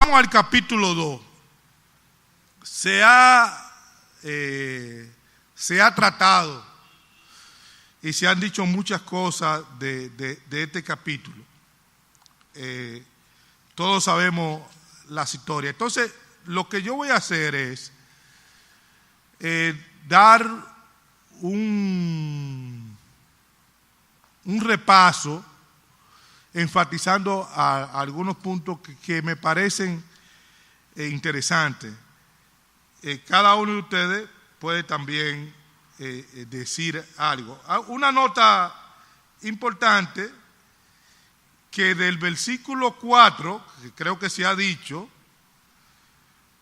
Vamos al capítulo 2. Se ha tratado y se han dicho muchas cosas de este capítulo. Todos sabemos las historias. Entonces, lo que yo voy a hacer es dar un repaso, enfatizando algunos puntos que me parecen interesantes. Cada uno de ustedes puede también decir algo. Una nota importante, que del versículo 4, que creo que se ha dicho,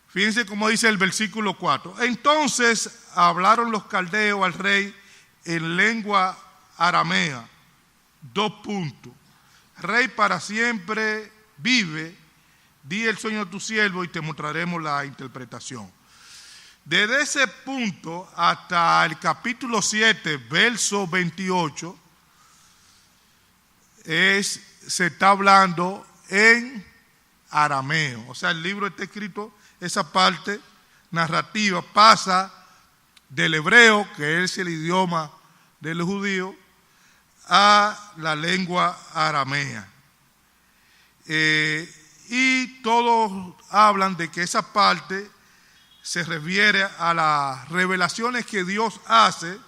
fíjense cómo dice el versículo 4. Entonces hablaron los caldeos al rey en lengua aramea. 2 puntos. Rey, para siempre vive, di el sueño a tu siervo y te mostraremos la interpretación. Desde ese punto hasta el capítulo 7, verso 28, se está hablando en arameo. O sea, el libro está escrito, esa parte narrativa pasa del hebreo, que es el idioma de los judíos, a la lengua aramea. Y todos hablan de que esa parte se refiere a las revelaciones que Dios hace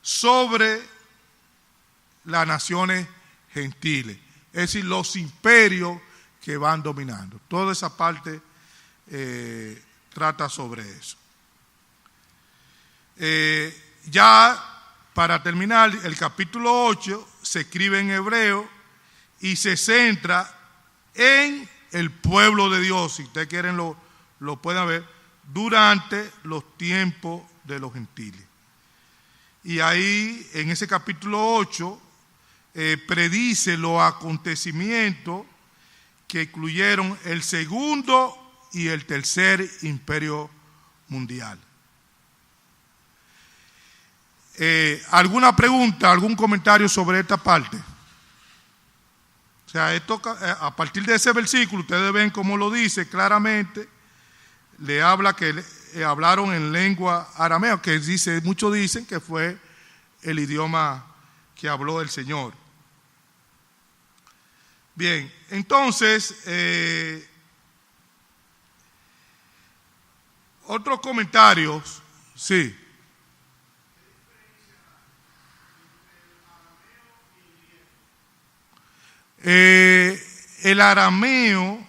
sobre las naciones gentiles, es decir, los imperios que van dominando. Toda esa parte trata sobre eso. Ya para terminar, el capítulo 8 se escribe en hebreo y se centra en el pueblo de Dios. Si ustedes quieren lo pueden ver, durante los tiempos de los gentiles. Y ahí, en ese capítulo 8, predice los acontecimientos que incluyeron el segundo y el tercer imperio mundial. ¿Alguna pregunta, algún comentario sobre esta parte? O sea, esto, a partir de ese versículo, ustedes ven cómo lo dice claramente, le habla que hablaron en lengua aramea, que muchos dicen que fue el idioma que habló el Señor. Bien, entonces, otros comentarios, sí. El arameo,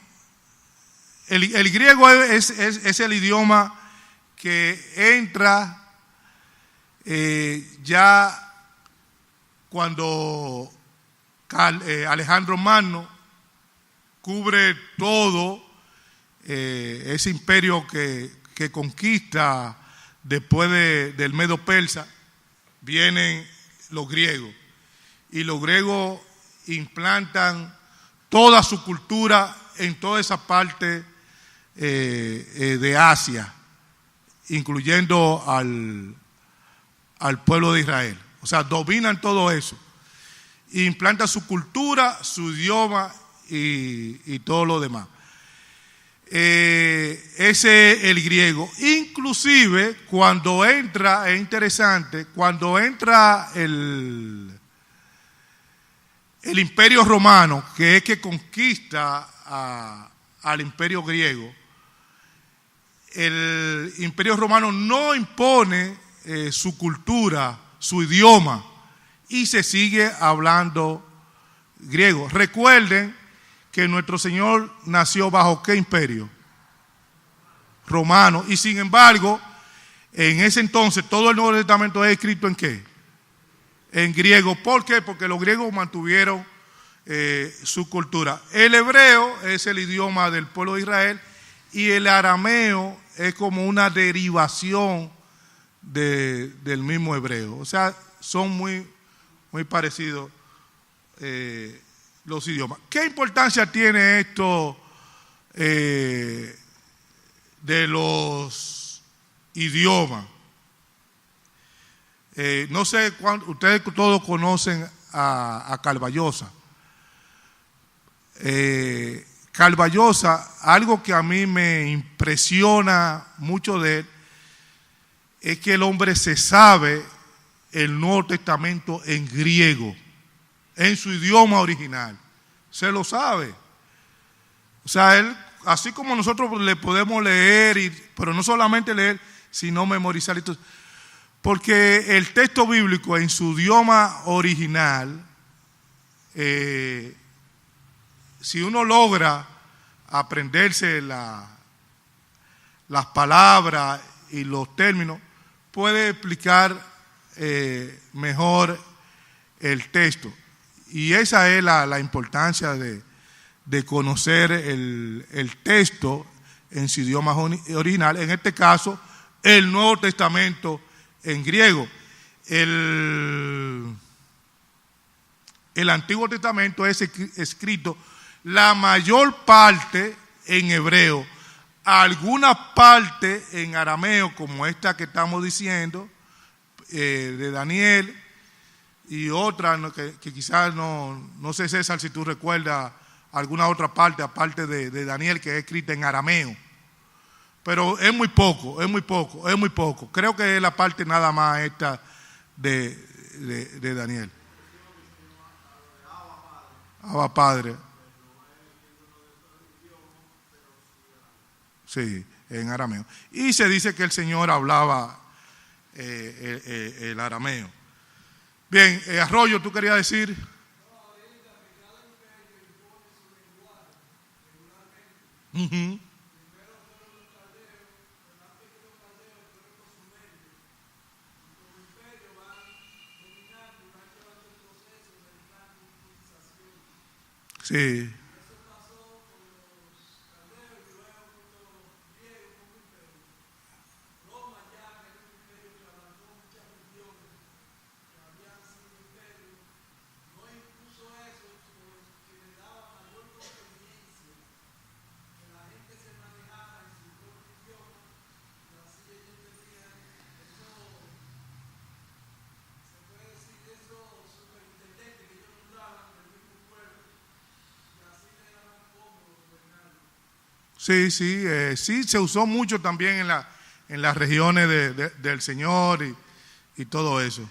el griego es el idioma que entra ya cuando Alejandro Magno cubre todo ese imperio que conquista después del Medo Persa. Vienen los griegos, y los griegos implantan toda su cultura en toda esa parte de Asia, incluyendo al pueblo de Israel. O sea, dominan todo eso, implantan su cultura, su idioma y todo lo demás. Ese es el griego. Inclusive cuando entra, es interesante, cuando entra el imperio romano, que es que conquista al imperio griego, el imperio romano no impone su cultura, su idioma, y se sigue hablando griego. Recuerden que nuestro Señor nació bajo ¿qué imperio? Romano. Y sin embargo, en ese entonces todo el Nuevo Testamento es escrito ¿en qué? En griego. ¿Por qué? Porque los griegos mantuvieron su cultura. El hebreo es el idioma del pueblo de Israel, y el arameo es como una derivación del mismo hebreo. O sea, son muy parecidos los idiomas. ¿Qué importancia tiene esto de los idiomas? No sé, ustedes todos conocen a Calvallosa. Vargas Llosa, algo que a mí me impresiona mucho de él, es que el hombre se sabe el Nuevo Testamento en griego, en su idioma original. Se lo sabe. O sea, él, así como nosotros le podemos leer, pero no solamente leer, sino memorizar. Porque el texto bíblico en su idioma original, si uno logra aprenderse las palabras y los términos, puede explicar mejor el texto. Y esa es la importancia de conocer el texto en su idioma original, en este caso, el Nuevo Testamento en griego. El Antiguo Testamento es escrito la mayor parte en hebreo, algunas partes en arameo, como esta que estamos diciendo, de Daniel, y otra que quizás no sé, César, si tú recuerdas alguna otra parte, aparte de Daniel, que es escrita en arameo. Pero es muy poco. Creo que es la parte nada más esta de Daniel. Abba Padre. Sí, en arameo. Y se dice que el Señor hablaba el arameo. Bien, Arroyo, ¿tú querías decir? Uh-huh. Sí. Sí, sí, se usó mucho también en las regiones del Señor y todo eso.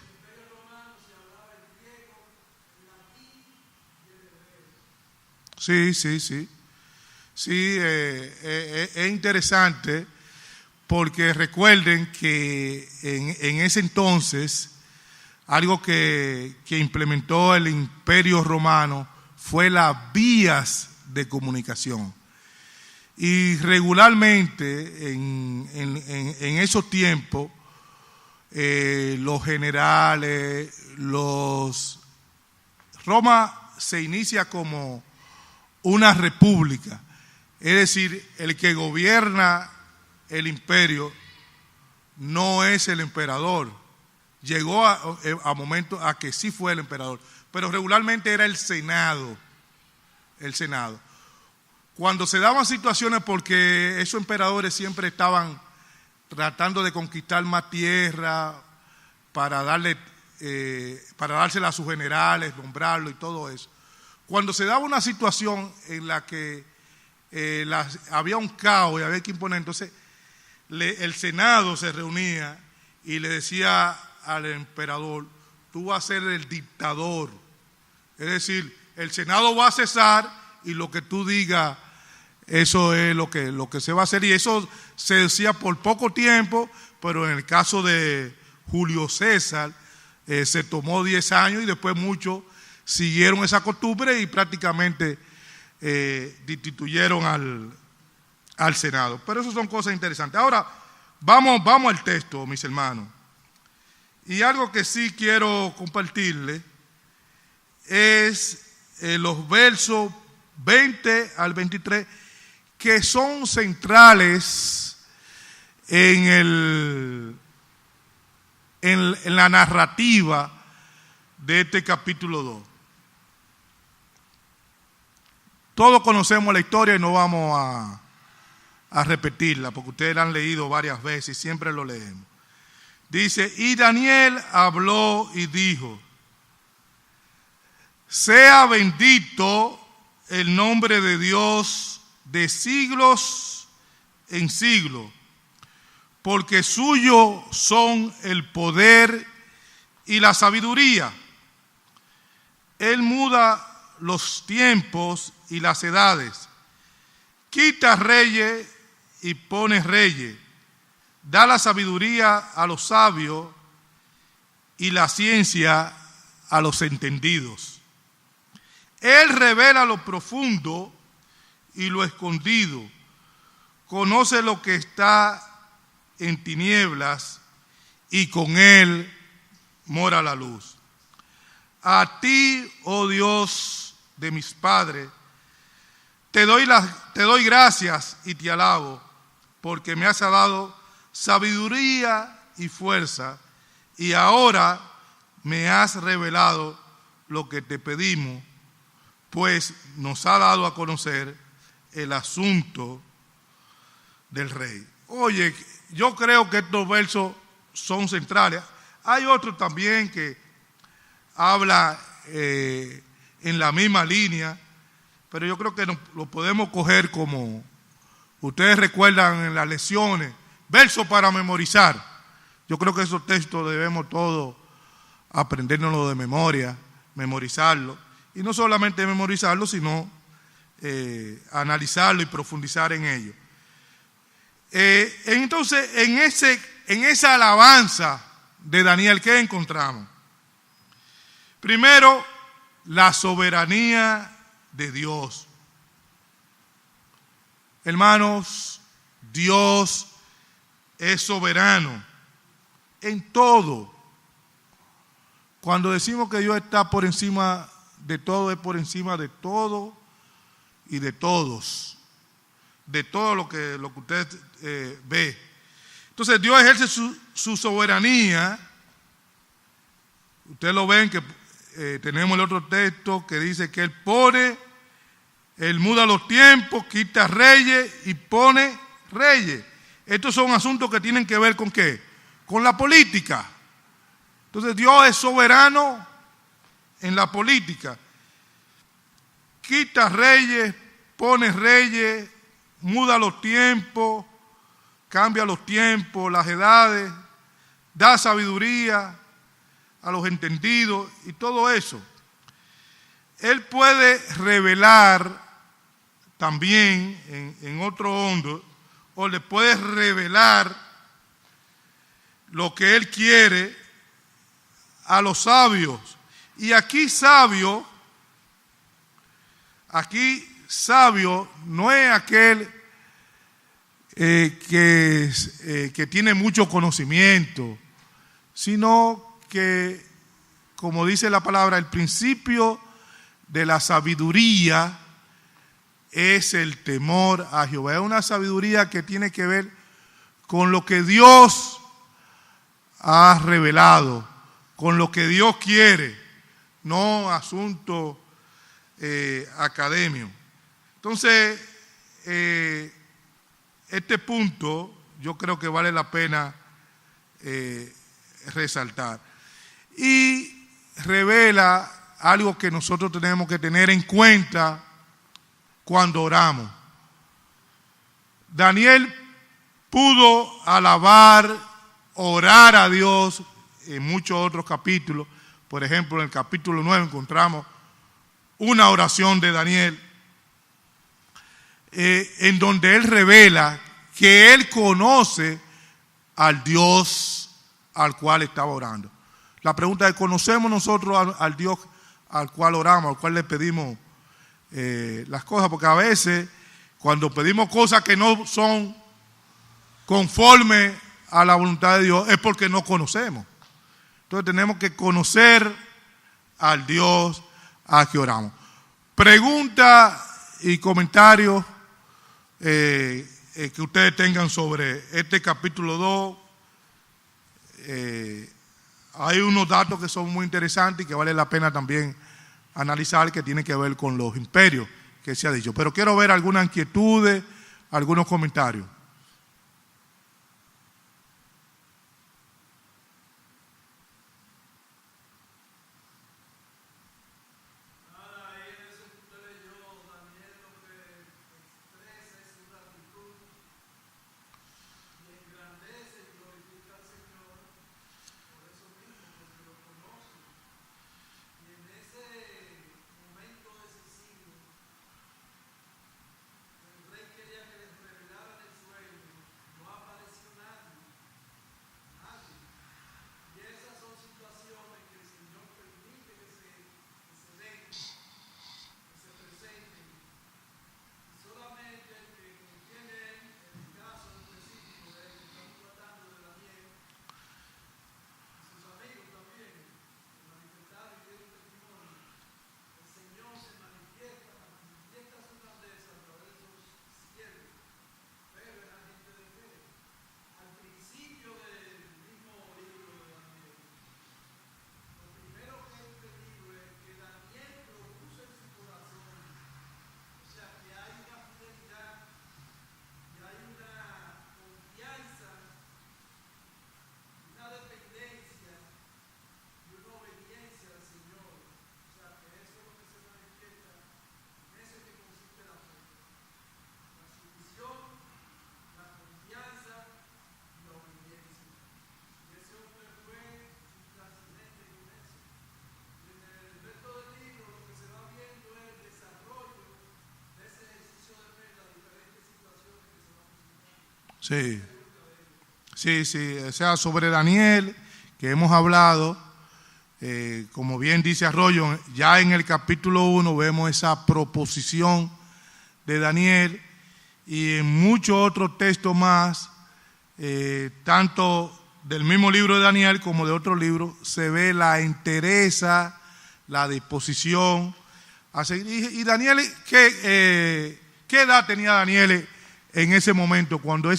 Sí. Sí, es interesante porque recuerden que en ese entonces algo que implementó el Imperio Romano fue las vías de comunicación. Y regularmente en esos tiempos los generales, Roma se inicia como una república, es decir, el que gobierna el imperio no es el emperador. Llegó a momentos a que sí fue el emperador, pero regularmente era el Senado. Cuando se daban situaciones, porque esos emperadores siempre estaban tratando de conquistar más tierra para dársela a sus generales, nombrarlo y todo eso. Cuando se daba una situación en la que había un caos y había que imponer, entonces el Senado se reunía y le decía al emperador: tú vas a ser el dictador. Es decir, el Senado va a cesar y lo que tú digas, eso es lo que se va a hacer. Y eso se decía por poco tiempo, pero en el caso de Julio César se tomó 10 años y después muchos siguieron esa costumbre y prácticamente destituyeron al Senado. Pero eso son cosas interesantes. Ahora, vamos al texto, mis hermanos. Y algo que sí quiero compartirles es los versos 20 al 23, que son centrales en la narrativa de este capítulo 2. Todos conocemos la historia y no vamos a repetirla, porque ustedes la han leído varias veces y siempre lo leemos. Dice: y Daniel habló y dijo: sea bendito el nombre de Dios de siglos en siglos, porque suyo son el poder y la sabiduría. Él muda los tiempos y las edades, quita reyes y pone reyes, da la sabiduría a los sabios y la ciencia a los entendidos. Él revela lo profundo y lo escondido, conoce lo que está en tinieblas y con él mora la luz. A ti, oh Dios de mis padres, te doy gracias y te alabo, porque me has dado sabiduría y fuerza, y ahora me has revelado lo que te pedimos, pues nos ha dado a conocer el asunto del rey. Oye, yo creo que estos versos son centrales. Hay otros también que habla en la misma línea, pero yo creo que lo podemos coger como, ustedes recuerdan en las lecciones, versos para memorizar. Yo creo que esos textos debemos todos aprendérnoslo de memoria, memorizarlo, y no solamente memorizarlo, sino analizarlo y profundizar en ello. Entonces, en esa alabanza de Daniel, ¿qué encontramos? Primero, la soberanía de Dios. Hermanos, Dios es soberano en todo. Cuando decimos que Dios está por encima de todo, es por encima de todo y de todos, de todo lo que usted ve. Entonces Dios ejerce su soberanía. Ustedes lo ven que tenemos el otro texto que dice que Él muda los tiempos, quita reyes y pone reyes. Estos son asuntos que tienen que ver con ¿qué? Con la política. Entonces Dios es soberano en la política. Quita reyes, pone reyes, muda los tiempos, cambia los tiempos, las edades, da sabiduría a los entendidos y todo eso. Él puede revelar también en otro hondo, o le puede revelar lo que Él quiere a los sabios. Y aquí sabio no es aquel que tiene mucho conocimiento, sino que, como dice la palabra, el principio de la sabiduría es el temor a Jehová. Es una sabiduría que tiene que ver con lo que Dios ha revelado, con lo que Dios quiere, no asunto académico. Entonces, este punto yo creo que vale la pena resaltar. Y revela algo que nosotros tenemos que tener en cuenta cuando oramos. Daniel pudo alabar, orar a Dios en muchos otros capítulos. Por ejemplo, en el capítulo 9 encontramos una oración de Daniel en donde él revela que él conoce al Dios al cual estaba orando. La pregunta es, ¿conocemos nosotros al Dios al cual oramos, al cual le pedimos las cosas? Porque a veces cuando pedimos cosas que no son conforme a la voluntad de Dios es porque no conocemos. Entonces tenemos que conocer al Dios a que oramos. Pregunta y comentarios que ustedes tengan sobre este capítulo 2. Hay unos datos que son muy interesantes y que vale la pena también analizar, que tienen que ver con los imperios que se ha dicho. Pero quiero ver algunas inquietudes, algunos comentarios. Sí, sí, o sea, sobre Daniel, que hemos hablado, como bien dice Arroyo, ya en el capítulo 1 vemos esa proposición de Daniel, y en muchos otros textos más, tanto del mismo libro de Daniel como de otros libros, se ve la entereza, la disposición a seguir. Y Daniel, ¿qué edad tenía Daniel en ese momento cuando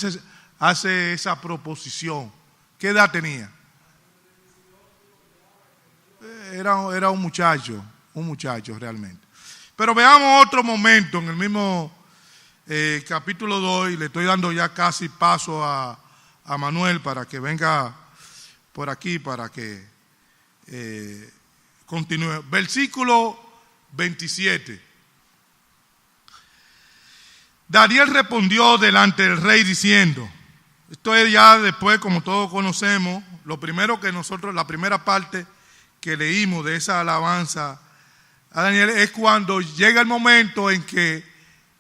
hace esa proposición? ¿Qué edad tenía? Era un muchacho realmente. Pero veamos otro momento en el mismo capítulo 2, y le estoy dando ya casi paso a Manuel para que venga por aquí, para que continúe. Versículo 27. Daniel respondió delante del rey diciendo, esto es ya después, como todos conocemos, lo primero que nosotros, la primera parte que leímos de esa alabanza a Daniel es cuando llega el momento en que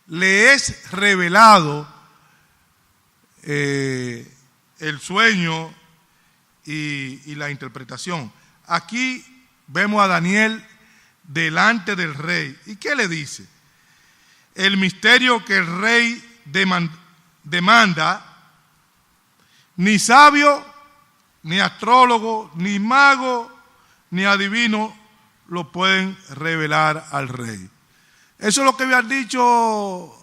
le es revelado el sueño y la interpretación. Aquí vemos a Daniel delante del rey. ¿Y qué le dice? El misterio que el rey demanda, ni sabio, ni astrólogo, ni mago, ni adivino lo pueden revelar al rey. Eso es lo que habían dicho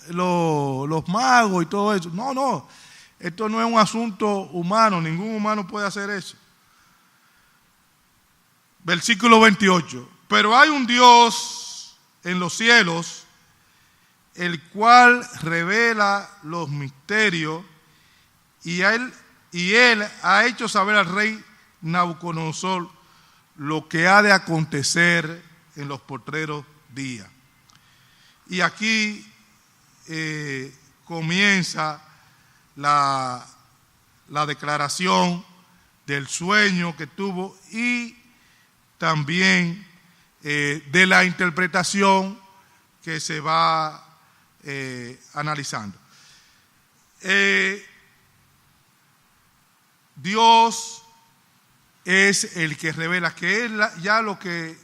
los magos y todo eso. No, esto no es un asunto humano, ningún humano puede hacer eso. Versículo 28. Pero hay un Dios en los cielos, el cual revela los misterios, y él ha hecho saber al rey Nabucodonosor lo que ha de acontecer en los postreros días. Y aquí comienza la declaración del sueño que tuvo, y también de la interpretación que se va analizando. Dios es el que revela, que es ya lo que,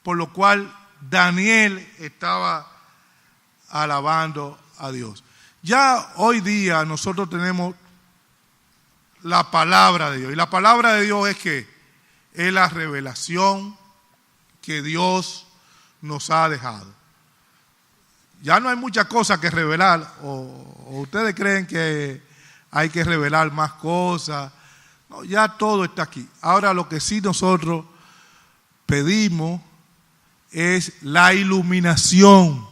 por lo cual Daniel estaba alabando a Dios. Ya hoy día nosotros tenemos la palabra de Dios, y la palabra de Dios es la revelación que Dios nos ha dejado. Ya no hay muchas cosas que revelar, o ustedes creen que hay que revelar más cosas. No, ya todo está aquí. Ahora lo que sí nosotros pedimos es la iluminación,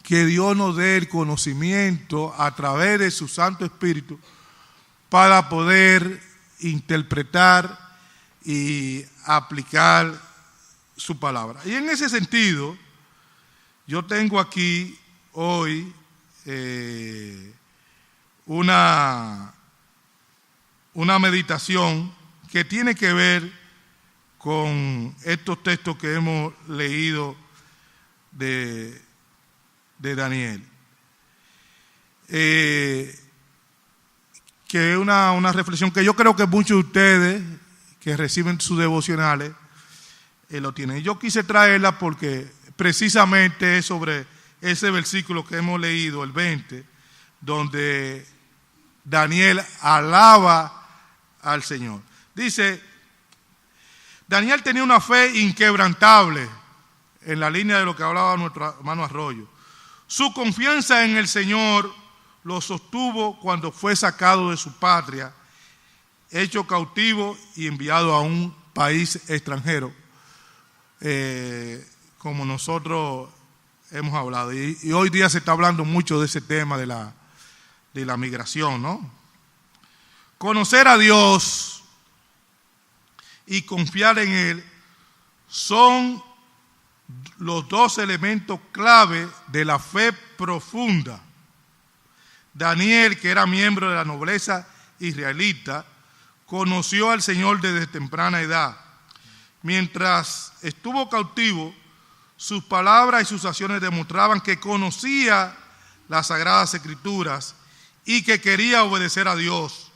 que Dios nos dé el conocimiento a través de su Santo Espíritu para poder interpretar y aplicar su palabra. Y en ese sentido, yo tengo aquí hoy una meditación que tiene que ver con estos textos que hemos leído de Daniel. Que es una reflexión que yo creo que muchos de ustedes que reciben sus devocionales lo tienen. Yo quise traerla porque precisamente es sobre ese versículo que hemos leído, el 20, donde Daniel alaba al Señor. Dice, Daniel tenía una fe inquebrantable, en la línea de lo que hablaba nuestro hermano Arroyo. Su confianza en el Señor lo sostuvo cuando fue sacado de su patria, hecho cautivo y enviado a un país extranjero, como nosotros hemos hablado. Y hoy día se está hablando mucho de ese tema de la migración, ¿no? Conocer a Dios y confiar en Él son los dos elementos clave de la fe profunda. Daniel, que era miembro de la nobleza israelita, conoció al Señor desde temprana edad. Mientras estuvo cautivo, sus palabras y sus acciones demostraban que conocía las Sagradas Escrituras y que quería obedecer a Dios.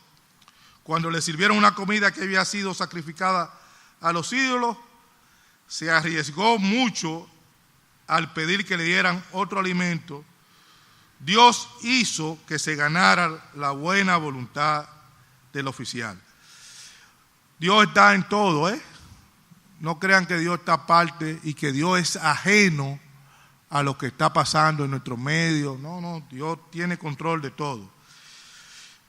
Cuando le sirvieron una comida que había sido sacrificada a los ídolos, se arriesgó mucho al pedir que le dieran otro alimento. Dios hizo que se ganara la buena voluntad del oficial. Dios está en todo, ¿eh? No crean que Dios está aparte y que Dios es ajeno a lo que está pasando en nuestro medio. No, Dios tiene control de todo.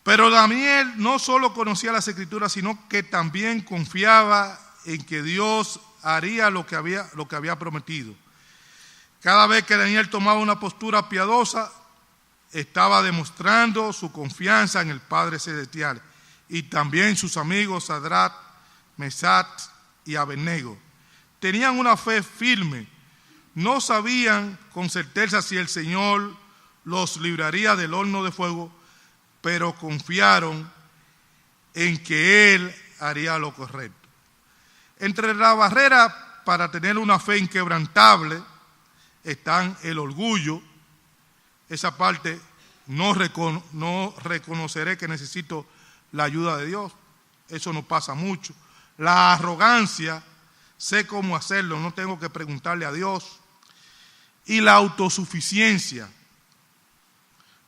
Pero Daniel no solo conocía las Escrituras, sino que también confiaba en que Dios haría lo que había prometido. Cada vez que Daniel tomaba una postura piadosa, estaba demostrando su confianza en el Padre Celestial, y también sus amigos Sadrach, Mesach y Abednego tenían una fe firme. No sabían con certeza si el Señor los libraría del horno de fuego, pero confiaron en que Él haría lo correcto. Entre la barrera para tener una fe inquebrantable están el orgullo. Esa parte no reconoceré que necesito la ayuda de Dios. Eso no pasa mucho. La arrogancia, sé cómo hacerlo, no tengo que preguntarle a Dios. Y la autosuficiencia,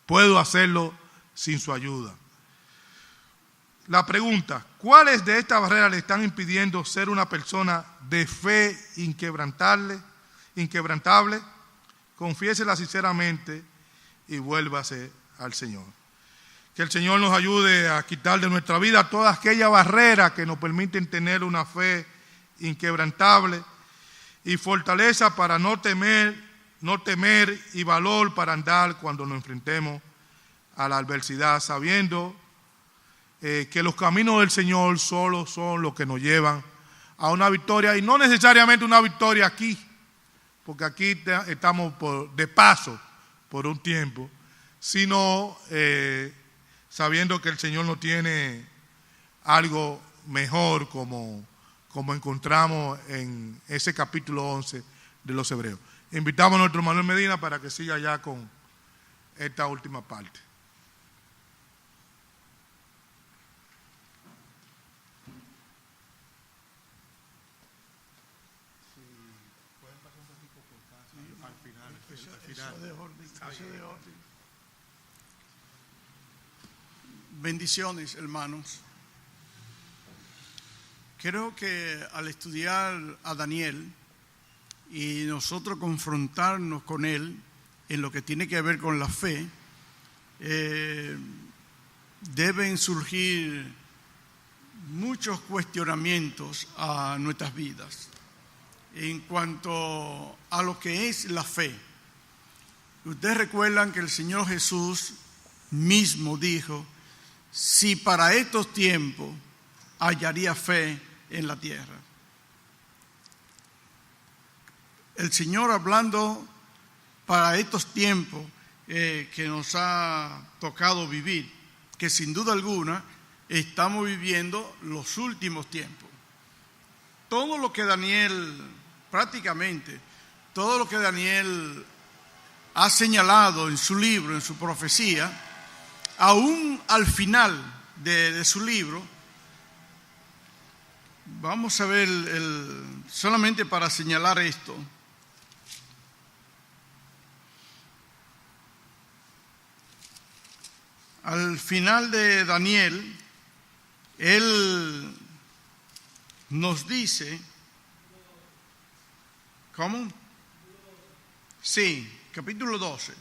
puedo hacerlo sin su ayuda. La pregunta, ¿cuáles de estas barreras le están impidiendo ser una persona de fe inquebrantable? Confiésela sinceramente y vuélvase al Señor. Que el Señor nos ayude a quitar de nuestra vida todas aquellas barreras que nos permiten tener una fe inquebrantable, y fortaleza para no temer y valor para andar cuando nos enfrentemos a la adversidad, sabiendo que los caminos del Señor solo son los que nos llevan a una victoria, y no necesariamente una victoria aquí, porque aquí estamos de paso por un tiempo, sino sabiendo que el Señor no tiene algo mejor, como encontramos en ese capítulo 11 de los Hebreos. Invitamos a nuestro Manuel Medina para que siga ya con esta última parte. Bendiciones, hermanos. Creo que al estudiar a Daniel y nosotros confrontarnos con él en lo que tiene que ver con la fe, deben surgir muchos cuestionamientos a nuestras vidas en cuanto a lo que es la fe. Ustedes recuerdan que el Señor Jesús mismo dijo: si para estos tiempos hallaría fe en la tierra. El Señor, hablando para estos tiempos que nos ha tocado vivir, que sin duda alguna estamos viviendo los últimos tiempos. Todo lo que Daniel, prácticamente, todo lo que Daniel ha señalado en su libro, en su profecía, aún al final de su libro, vamos a ver solamente para señalar esto. Al final de Daniel, él nos dice, ¿cómo? Sí, capítulo 12.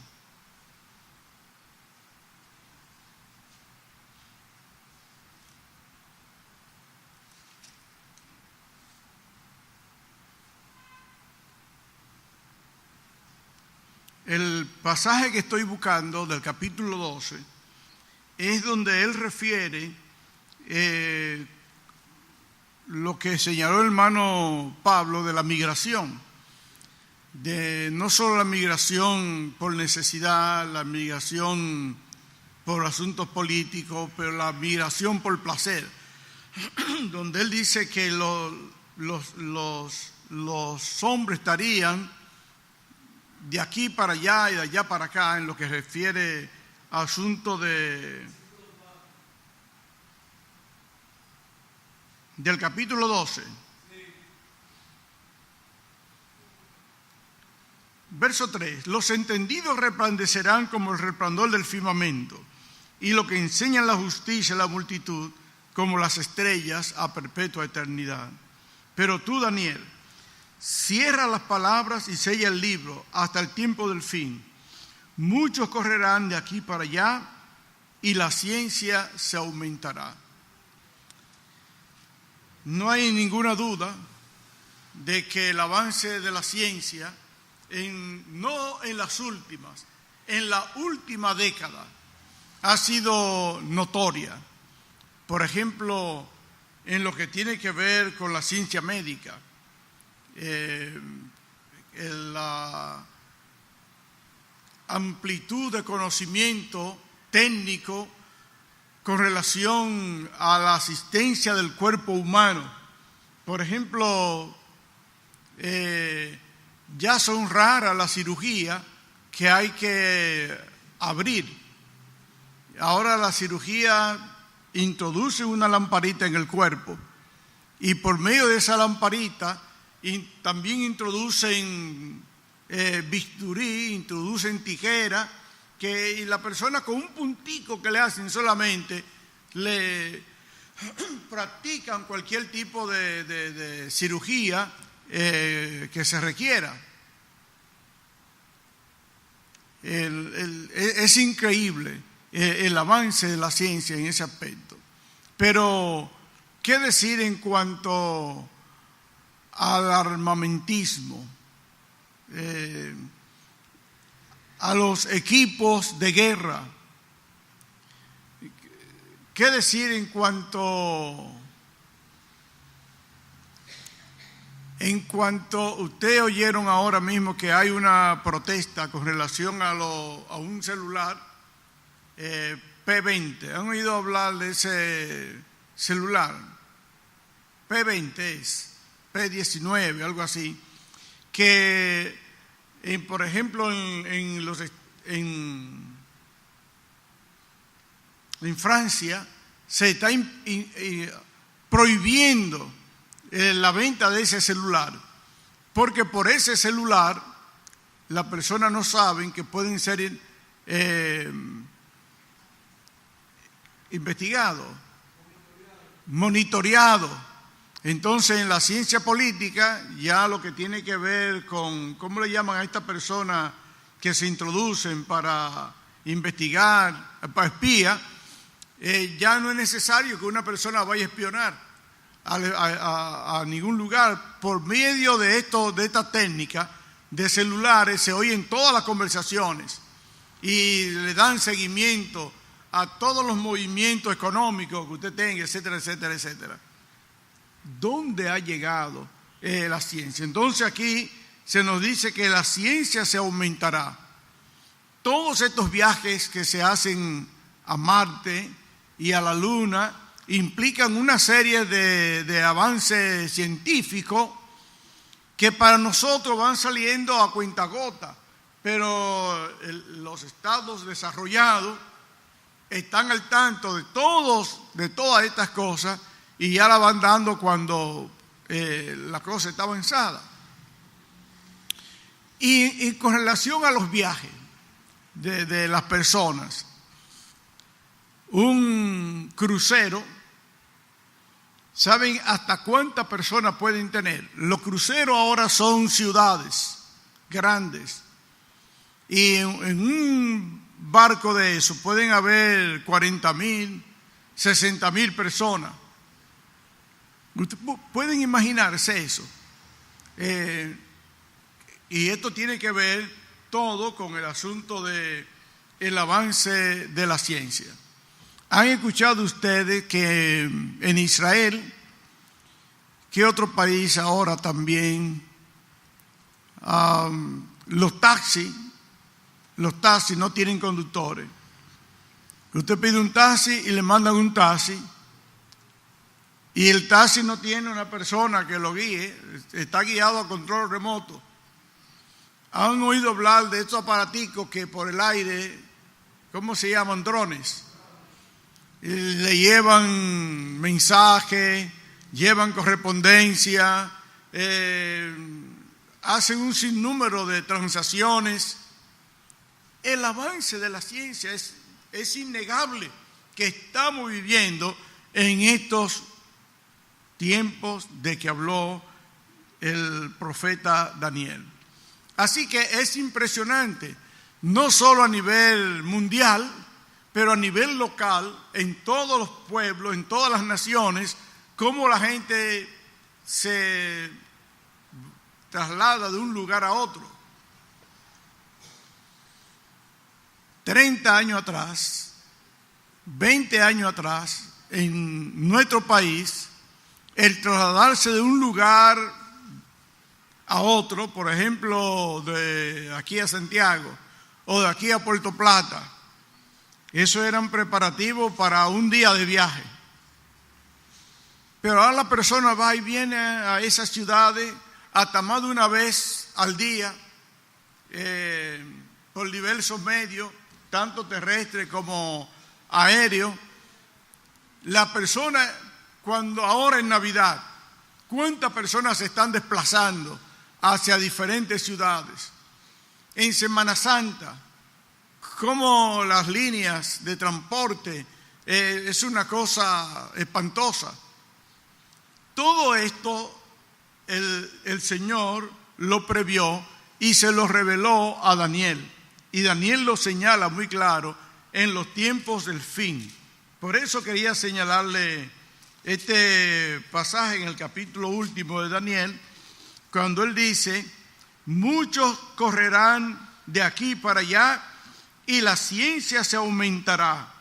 El pasaje que estoy buscando del capítulo 12 es donde él refiere lo que señaló el hermano Pablo de la migración, de no solo la migración por necesidad, la migración por asuntos políticos, pero la migración por placer, donde él dice que los hombres estarían de aquí para allá y de allá para acá en lo que refiere asunto del capítulo 12. Verso 3. Los entendidos resplandecerán como el resplandor del firmamento, y lo que enseñan la justicia a la multitud como las estrellas a perpetua eternidad. Pero tú, Daniel, cierra las palabras y sella el libro hasta el tiempo del fin. Muchos correrán de aquí para allá y la ciencia se aumentará. No hay ninguna duda de que el avance de la ciencia, no en las últimas, en la última década, ha sido notoria. Por ejemplo, en lo que tiene que ver con la ciencia médica, la amplitud de conocimiento técnico con relación a la asistencia del cuerpo humano. Por ejemplo, ya son raras las cirugías que hay que abrir. Ahora la cirugía introduce una lamparita en el cuerpo y por medio de esa lamparita también introducen bisturí, introducen tijera, y la persona con un puntico que le hacen solamente le practican cualquier tipo de cirugía que se requiera. Es increíble el avance de la ciencia en ese aspecto. Pero, ¿qué decir en cuanto al armamentismo? A los equipos de guerra. ¿Qué decir en cuanto ustedes oyeron ahora mismo que hay una protesta con relación a un celular P20? ¿Han oído hablar de ese celular? P20 es, P19, algo así, que por ejemplo en Francia se está prohibiendo la venta de ese celular, porque por ese celular las personas no saben que pueden ser investigados, monitoreados. Entonces, en la ciencia política, ya lo que tiene que ver con, ¿cómo le llaman a estas personas que se introducen para investigar, para espía? Ya no es necesario que una persona vaya a espionar a ningún lugar. Por medio de esta técnica de celulares se oyen todas las conversaciones y le dan seguimiento a todos los movimientos económicos que usted tenga, etcétera, etcétera, etcétera. ¿Dónde ha llegado la ciencia? Entonces aquí se nos dice que la ciencia se aumentará. Todos estos viajes que se hacen a Marte y a la Luna implican una serie de avances científicos que para nosotros van saliendo a cuentagota, pero los estados desarrollados están al tanto de todas estas cosas y ya la van dando cuando la cosa está avanzada. Y con relación a los viajes de las personas, un crucero, ¿saben hasta cuántas personas pueden tener? Los cruceros ahora son ciudades grandes y en un barco de eso pueden haber 40,000, 60,000 personas. ¿Pueden imaginarse eso? Y esto tiene que ver todo con el asunto del avance de la ciencia. ¿Han escuchado ustedes que en Israel, que otro país ahora también, los taxis no tienen conductores? Usted pide un taxi y le mandan un taxi, y el taxi no tiene una persona que lo guíe, está guiado a control remoto. ¿Han oído hablar de estos aparaticos que por el aire ¿cómo se llaman? Drones. Le llevan mensajes, llevan correspondencia, hacen un sinnúmero de transacciones. El avance de la ciencia es innegable, que estamos viviendo en estos tiempos de que habló el profeta Daniel. Así que es impresionante, no solo a nivel mundial, pero a nivel local, en todos los pueblos, en todas las naciones, cómo la gente se traslada de un lugar a otro. 30 años atrás, 20 años atrás, en nuestro país, el trasladarse de un lugar a otro, por ejemplo, de aquí a Santiago o de aquí a Puerto Plata, eso eran preparativos para un día de viaje. Pero ahora la persona va y viene a esas ciudades hasta más de una vez al día, por diversos medios, tanto terrestres como aéreos. La persona, cuando ahora en Navidad, ¿cuántas personas se están desplazando hacia diferentes ciudades? En Semana Santa, como las líneas de transporte, es una cosa espantosa. Todo esto el Señor lo previó y se lo reveló a Daniel. Y Daniel lo señala muy claro en los tiempos del fin. Por eso quería señalarle este pasaje en el capítulo último de Daniel, cuando él dice: muchos correrán de aquí para allá y la ciencia se aumentará.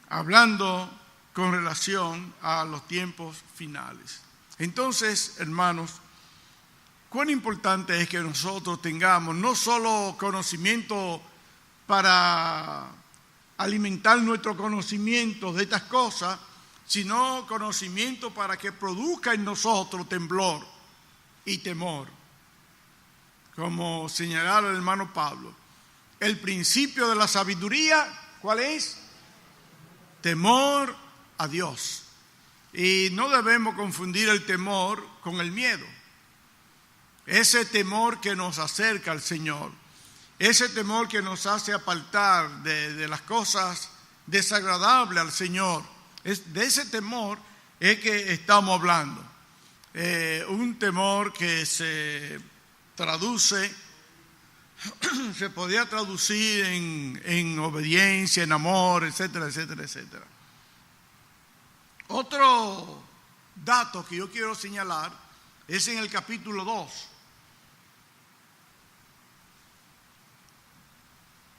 Hablando con relación a los tiempos finales. Entonces, hermanos, cuán importante es que nosotros tengamos no solo conocimiento para alimentar nuestro conocimiento de estas cosas, sino conocimiento para que produzca en nosotros temblor y temor. Como señalaba el hermano Pablo, el principio de la sabiduría, ¿cuál es? Temor a Dios. Y no debemos confundir el temor con el miedo. Ese temor que nos acerca al Señor, ese temor que nos hace apartar de las cosas desagradables al Señor, de ese temor es que estamos hablando. Un temor que se traduce, se podría traducir en obediencia, en amor, etcétera, etcétera, etcétera. Otro dato que yo quiero señalar es en el capítulo 2.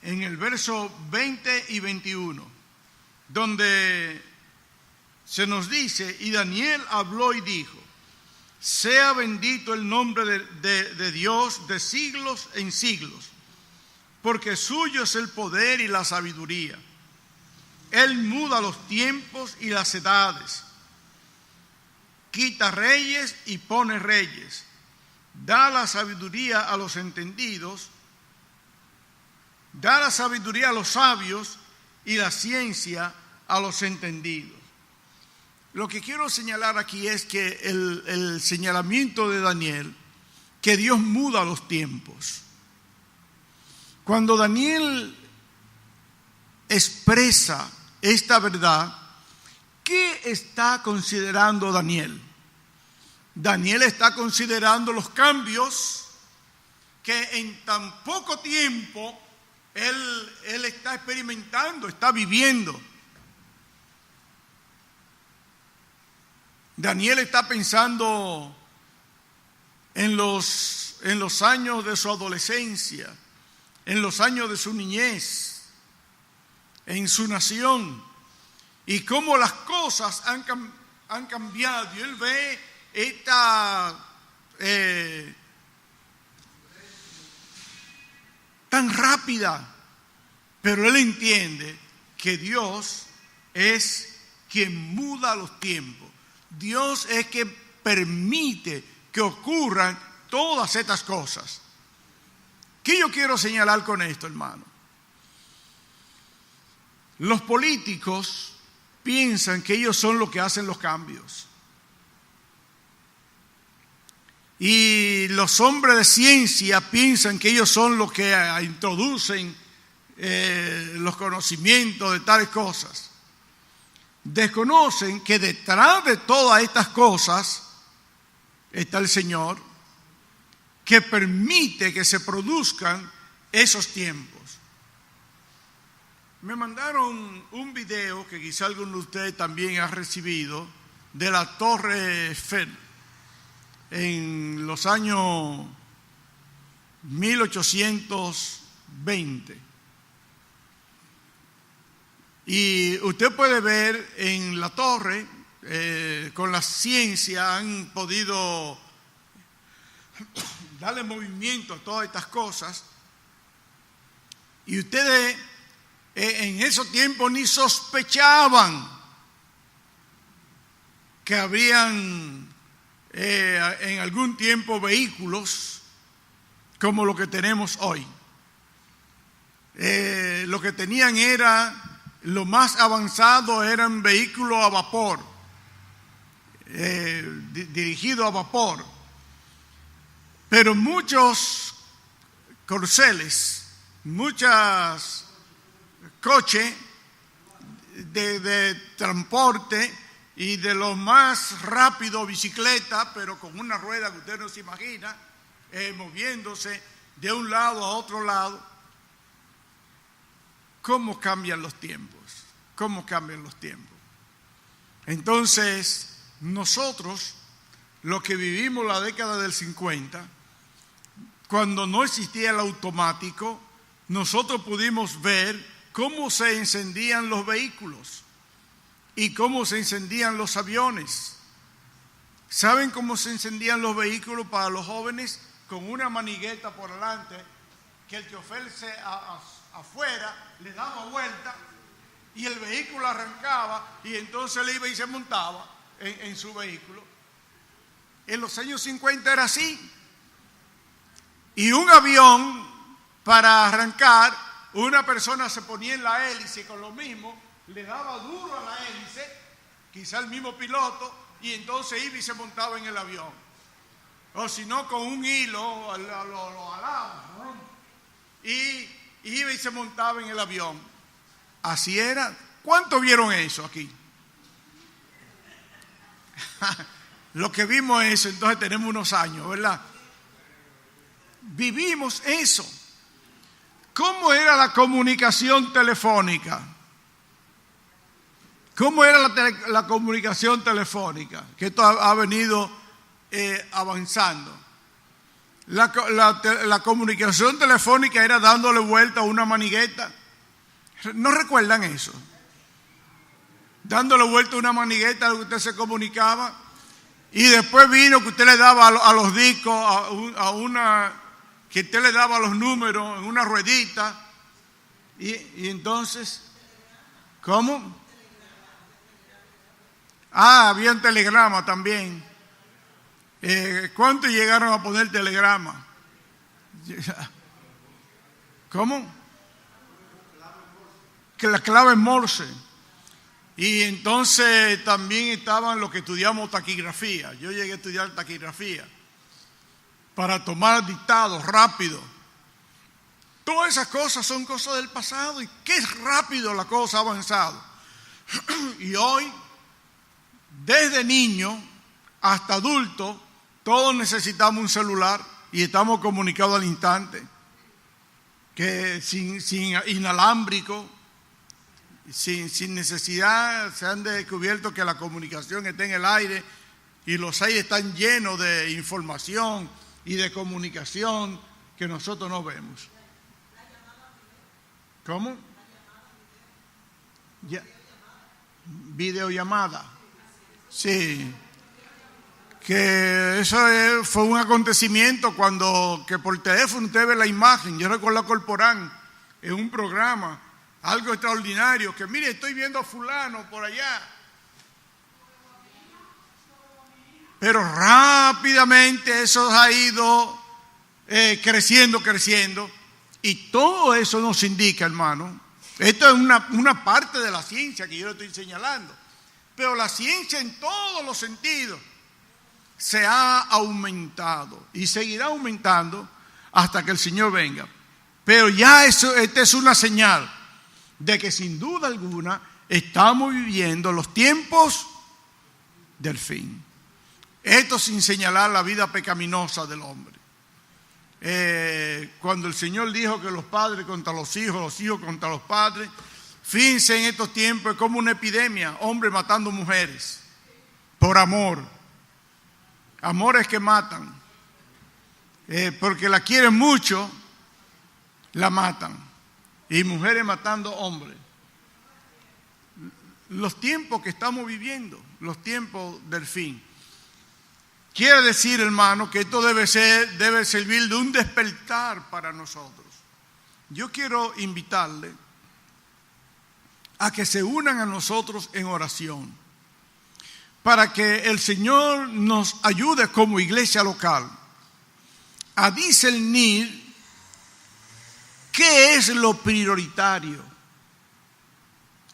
En el verso 20 y 21, donde se nos dice: y Daniel habló y dijo: sea bendito el nombre de Dios de siglos en siglos, porque suyo es el poder y la sabiduría. Él muda los tiempos y las edades, quita reyes y pone reyes, da la sabiduría a los entendidos, da la sabiduría a los sabios y la ciencia a los entendidos. Lo que quiero señalar aquí es que el señalamiento de Daniel, que Dios muda los tiempos. Cuando Daniel expresa esta verdad, ¿qué está considerando Daniel? Daniel está considerando los cambios que en tan poco tiempo él está experimentando, está viviendo. Daniel está pensando en los años de su adolescencia, en los años de su niñez, en su nación, y cómo las cosas han cambiado. Y él ve esta tan rápida, pero él entiende que Dios es quien muda los tiempos. Dios es que permite que ocurran todas estas cosas, ¿Qué yo quiero señalar con esto, hermano? Los políticos piensan que ellos son los que hacen los cambios. Y los hombres de ciencia piensan que ellos son los que introducen los conocimientos de tales cosas. Desconocen que detrás de todas estas cosas está el Señor, que permite que se produzcan esos tiempos. Me mandaron un video que quizá alguno de ustedes también ha recibido de la Torre Eiffel en los años 1820. Y usted puede ver en la torre, con la ciencia han podido darle movimiento a todas estas cosas. Y ustedes en esos tiempos ni sospechaban que habrían en algún tiempo vehículos como lo que tenemos hoy. Lo que tenían era, lo más avanzado eran vehículos a vapor, dirigidos a vapor. Pero muchos corceles, muchos coches de transporte y de los más rápidos bicicletas, pero con una rueda que usted no se imagina, moviéndose de un lado a otro lado. ¿Cómo cambian los tiempos? ¿Cómo cambian los tiempos? Entonces, nosotros, los que vivimos la década del 50, cuando no existía el automático, nosotros pudimos ver cómo se encendían los vehículos y cómo se encendían los aviones. ¿Saben cómo se encendían los vehículos para los jóvenes? Con una manigueta por delante, que el chofer afuera le daba vuelta y el vehículo arrancaba y entonces él iba y se montaba en su vehículo. En los años 50 era así. Y un avión, para arrancar, una persona se ponía en la hélice con lo mismo, le daba duro a la hélice, quizá el mismo piloto, y entonces iba y se montaba en el avión. O si no, con un hilo lo alaba, ¿no? Y iba y se montaba en el avión. Así era. ¿Cuántos vieron eso aquí? Lo que vimos eso, entonces tenemos unos años, ¿verdad? Vivimos eso. ¿Cómo era la comunicación telefónica? ¿Cómo era la comunicación telefónica? Que esto ha venido avanzando. La comunicación telefónica era dándole vuelta a una manigueta. ¿No recuerdan eso? Dándole vuelta a una manigueta, usted se comunicaba. Y después vino que usted le daba a los discos, que usted le daba los números en una ruedita. Y entonces, ¿cómo? Había un telegrama también. ¿Cuántos llegaron a poner telegrama? ¿Cómo? Que la clave Morse. Y entonces también estaban los que estudiamos taquigrafía. Yo llegué a estudiar taquigrafía para tomar dictados rápido. Todas esas cosas son cosas del pasado y qué rápido la cosa ha avanzado. Y hoy, desde niño hasta adulto, todos necesitamos un celular y estamos comunicados al instante, que sin inalámbrico, sin necesidad. Se han descubierto que la comunicación está en el aire y los aires están llenos de información y de comunicación que nosotros no vemos. ¿Cómo? Videollamada. Sí. Que eso fue un acontecimiento que por teléfono usted ve la imagen. Yo recuerdo a Corporán en un programa, algo extraordinario, que mire, estoy viendo a fulano por allá. Pero rápidamente eso ha ido creciendo. Y todo eso nos indica, hermano, esto es una parte de la ciencia que yo le estoy señalando, pero la ciencia en todos los sentidos se ha aumentado y seguirá aumentando hasta que el Señor venga. Pero ya esta es una señal de que sin duda alguna estamos viviendo los tiempos del fin. Esto sin señalar la vida pecaminosa del hombre. Cuando el Señor dijo que los padres contra los hijos contra los padres, fíjense en estos tiempos es como una epidemia, hombres matando mujeres por amor, amores que matan, porque la quieren mucho, la matan, y mujeres matando hombres. Los tiempos que estamos viviendo, los tiempos del fin. Quiere decir, hermano, que esto debe servir de un despertar para nosotros. Yo quiero invitarle a que se unan a nosotros en oración, para que el Señor nos ayude como iglesia local a discernir qué es lo prioritario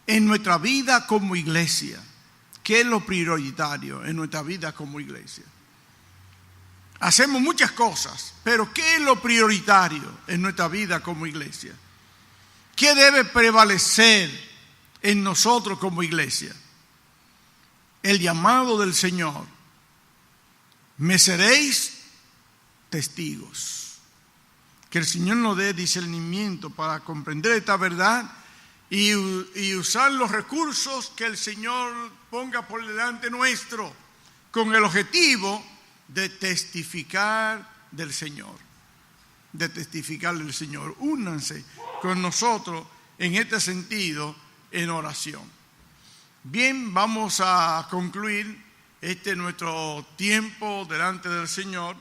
en nuestra vida como iglesia. ¿Qué es lo prioritario en nuestra vida como iglesia? Hacemos muchas cosas, pero ¿qué es lo prioritario en nuestra vida como iglesia? ¿Qué debe prevalecer en nosotros como iglesia? El llamado del Señor: me seréis testigos. Que el Señor nos dé discernimiento para comprender esta verdad y usar los recursos que el Señor ponga por delante nuestro con el objetivo de testificar del Señor. De testificar del Señor. Únanse con nosotros en este sentido en oración. Bien, vamos a concluir nuestro tiempo delante del Señor.